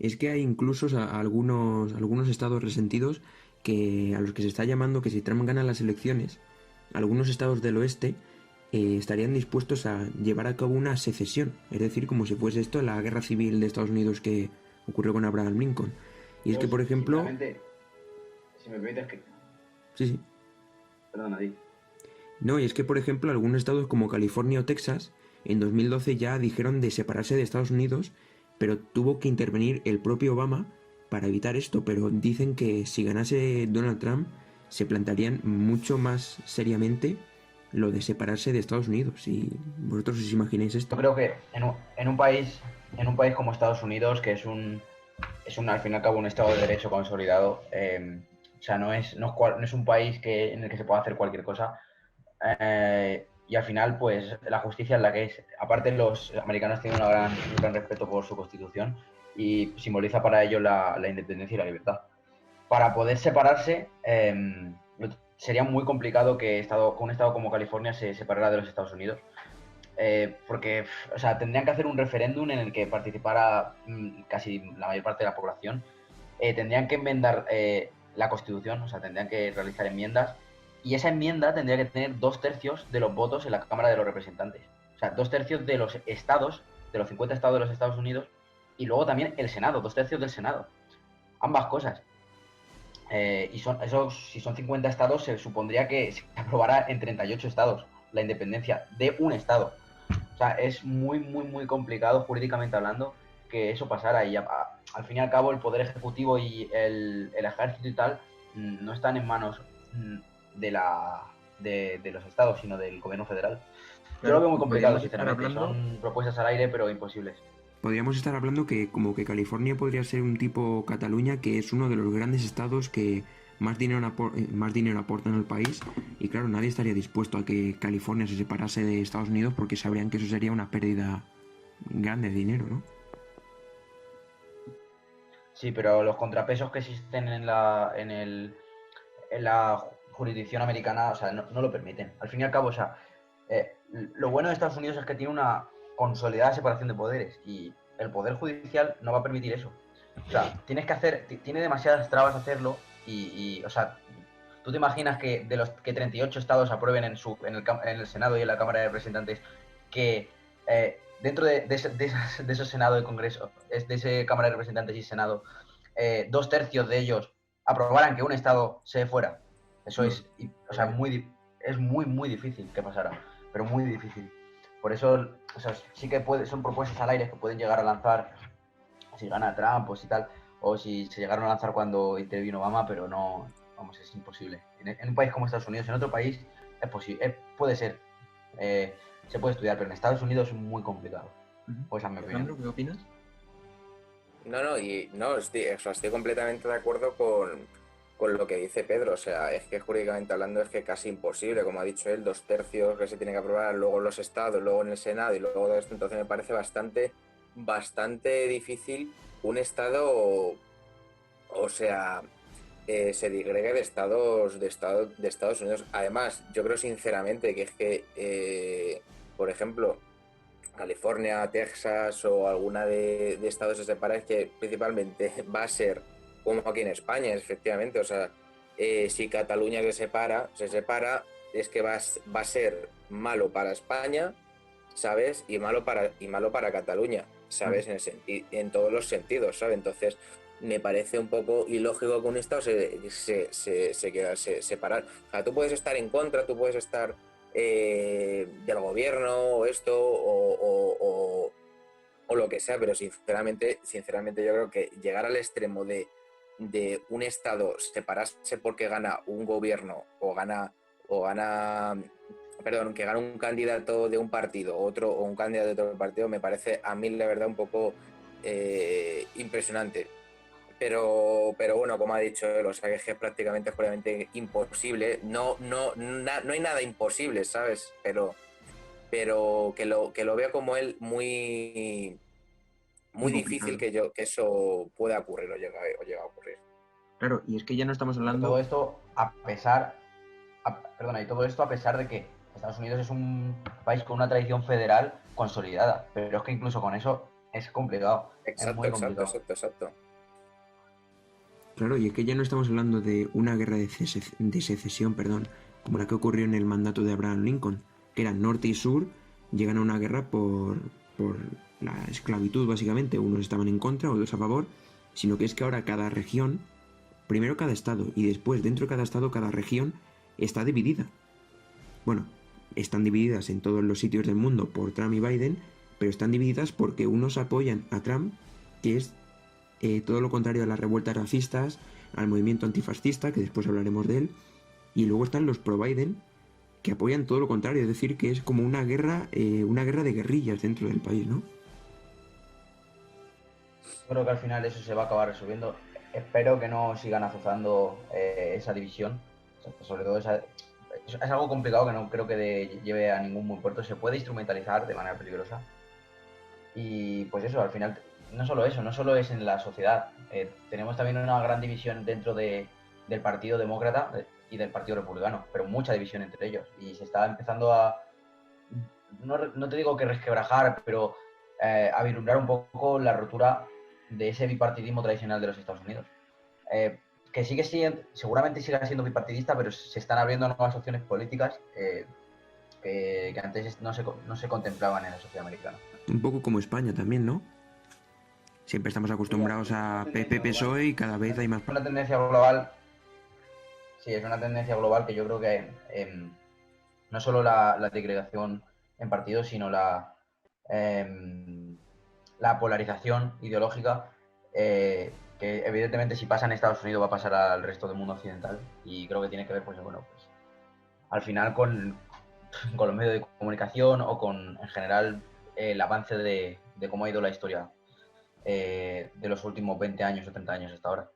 es que hay incluso algunos estados resentidos que a los que se está llamando que si Trump gana las elecciones, algunos estados del oeste estarían dispuestos a llevar a cabo una secesión, es decir, como si fuese esto la guerra civil de Estados Unidos que ocurrió con Abraham Lincoln. Y es Yo, que, por ejemplo, sinceramente, si me permites que... sí, sí. Perdona, di. No, y es que, por ejemplo, algunos estados como California o Texas en 2012 ya dijeron de separarse de Estados Unidos, pero tuvo que intervenir el propio Obama para evitar esto. Pero dicen que si ganase Donald Trump, se plantearían mucho más seriamente lo de separarse de Estados Unidos. Y vosotros os imagináis Yo esto. creo que en un país como Estados Unidos, que es un al fin y al cabo un Estado de Derecho consolidado, o sea, no es un país en el que se pueda hacer cualquier cosa. Y al final, pues la justicia es la que es. Aparte, los americanos tienen un gran respeto por su constitución y simboliza para ellos la independencia y la libertad. Para poder separarse, sería muy complicado que un estado como California se separara de los Estados Unidos. Porque, o sea, tendrían que hacer un referéndum en el que participara casi la mayor parte de la población. Tendrían que enmendar la Constitución, o sea, tendrían que realizar enmiendas, y esa enmienda tendría que tener 2/3 de los votos en la Cámara de los Representantes. O sea, 2/3 de los estados, de los 50 estados de los Estados Unidos, y luego también el Senado, 2/3 del Senado. Ambas cosas. Si son 50 estados, se supondría que se aprobará en 38 estados la independencia de un estado. O sea, es muy, muy, muy complicado jurídicamente hablando que eso pasara. Y al fin y al cabo, el poder ejecutivo y el ejército y tal no están en manos de, de los estados, sino del gobierno federal. Yo lo Claro, veo muy y complicado, podríamos estar sinceramente. hablando Son propuestas al aire, pero imposibles. podríamos estar hablando que como que California podría ser un tipo Cataluña, que es uno de los grandes estados que más dinero aportan al país. Y claro, nadie estaría dispuesto a que California se separase de Estados Unidos porque sabrían que eso sería una pérdida grande de dinero, ¿no? Sí, pero los contrapesos que existen en la jurisdicción americana, o sea, no lo permiten. Al fin y al cabo, o sea, lo bueno de Estados Unidos es que tiene una consolidada separación de poderes y el poder judicial no va a permitir eso. O sea, tiene demasiadas trabas hacerlo o sea, tú te imaginas que de los que 38 estados aprueben en el Senado y en la Cámara de Representantes que dentro de esos Senado y Congreso, de ese Cámara de Representantes y Senado, 2/3 de ellos aprobaran que un estado se fuera. Eso No, es, o sea, es muy, muy difícil que pasara, pero muy difícil. Por eso, o sea, sí que son propuestas al aire que pueden llegar a lanzar si gana Trump o si tal, o si se llegaron a lanzar cuando intervino Obama, pero no, vamos, es imposible. En un país como Estados Unidos, en otro país, es posible, puede ser, eh, se puede estudiar, pero en Estados Unidos es muy complicado. Pues a mi opinión. Alejandro, ¿qué opinas? No, no, y no, estoy completamente de acuerdo con lo que dice Pedro. O sea, es que jurídicamente hablando es que casi imposible, como ha dicho él, 2/3 que se tiene que aprobar luego en los estados, luego en el Senado y luego todo esto. Entonces me parece bastante, bastante difícil un estado, o sea, se digregue de Estados Unidos. Además, yo creo sinceramente que es que, por ejemplo, California, Texas o alguna de estados se separa, es que principalmente va a ser como aquí en España, efectivamente. O sea, si Cataluña se separa, es que va a ser malo para España, ¿sabes? Y malo para Cataluña, Claro. ¿sabes? En todos los sentidos, ¿sabes? Entonces, me parece un poco ilógico que un Estado se quedase separar. O sea, tú puedes estar en contra, tú puedes estar del gobierno o esto o lo que sea, pero sinceramente yo creo que llegar al extremo de un Estado separarse porque gana un gobierno o gana, perdón, que gana un candidato de un partido o un candidato de otro partido, me parece a mí la verdad un poco impresionante. Pero bueno, como ha dicho él, o sea, que es prácticamente jurídicamente imposible. No hay nada imposible, ¿sabes? Pero que lo veo como él muy, Muy muy difícil complicado. que eso pueda ocurrir o llegue a ocurrir. Claro, y es que ya no estamos Todo hablando. esto perdona, y todo esto a pesar de que Estados Unidos es un país con una tradición federal consolidada, pero es que incluso con eso es complicado, es Exacto, muy exacto, complicado. exacto, exacto. Claro, y es que ya no estamos hablando de una guerra de secesión, perdón, como la que ocurrió en el mandato de Abraham Lincoln, que era norte y sur, llegan a una guerra por la esclavitud, básicamente. Unos estaban en contra, otros a favor, sino que es que ahora cada región, primero cada estado, y después dentro de cada estado, cada región, está dividida. Bueno, están divididas en todos los sitios del mundo por Trump y Biden, pero están divididas porque unos apoyan a Trump, que es todo lo contrario a las revueltas racistas, al movimiento antifascista, que después hablaremos de él, y luego están los pro-Biden, que apoyan todo lo contrario, es decir, que es como una guerra de guerrillas dentro del país, ¿no? Creo que al final eso se va a acabar resolviendo. Espero que no sigan azuzando esa división. Sobre todo es algo complicado que no creo que lleve a ningún buen puerto. Se puede instrumentalizar de manera peligrosa. Y pues eso, al final, no solo eso, no solo es en la sociedad. Tenemos también una gran división dentro del Partido Demócrata y del Partido Republicano, pero mucha división entre ellos. Y se está empezando no te digo que resquebrajar, pero a vislumbrar un poco la rotura de ese bipartidismo tradicional de los Estados Unidos. Eh, que sigue siendo, seguramente siga siendo bipartidista, pero se están abriendo nuevas opciones políticas que antes no se contemplaban en la sociedad americana. Un poco como España también, ¿no? Siempre estamos Sí, acostumbrados es una a tendencia global. PP-PSOE y cada vez hay más... Una tendencia global, sí, es una tendencia global que yo creo que no solo la segregación en partidos, sino la polarización ideológica, que evidentemente si pasa en Estados Unidos va a pasar al resto del mundo occidental y creo que tiene que ver, pues bueno, pues al final con los medios de comunicación o con, en general, el avance de cómo ha ido la historia de los últimos 20 años o 30 años hasta ahora.